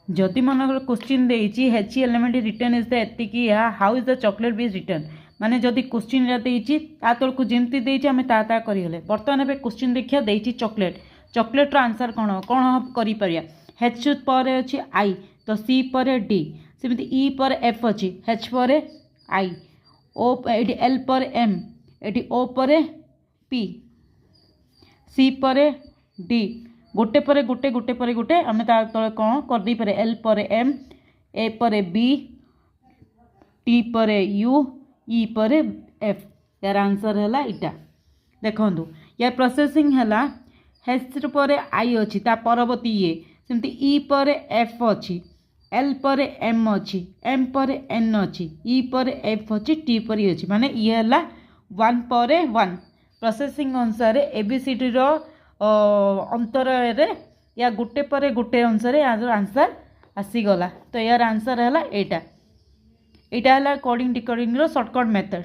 जदि मन क्वेश्चन देती हेच एलिमेंट रिटर्न इज द एतिकी how is the chocolate be return माने जदि क्वेश्चन देती तलक जमती देती आम ता करगले बर्तमान ए क्वेश्चन देखिए देती चॉकलेट चॉकलेट आंसर कौन कौन कर हेच पर अच्छी आई तो सी पर डी सेमती ई पर एफ अच्छी हेच पर आई ओ ये एल पर एम ये ओ पर पी सी पर डी गोटे पर गोटे गोटे पर गोटे आम तले कौन कर दे पारे एल पर एम ए पर बी टी पर यू ई पर एफ यार आंसर है इटा देखो यार प्रोसेसिंग है हेच पर आई अच्छी परवर्ती ये सेमती ई पर एफ अच्छी एल पर एम अच्छी एम पर एन अच्छी ई पर एफ अच्छी टी पर ई अच्छी माने ये है वन पर वन प्रोसेसिंग अनुसार एबीसीडी अंतर या गोटे पर गोटे अनुसार यार आंसर आसीगला तो यार आंसर है यहाँ यहाँ है कोडिंग डिकोडिंग शॉर्टकट मेथड।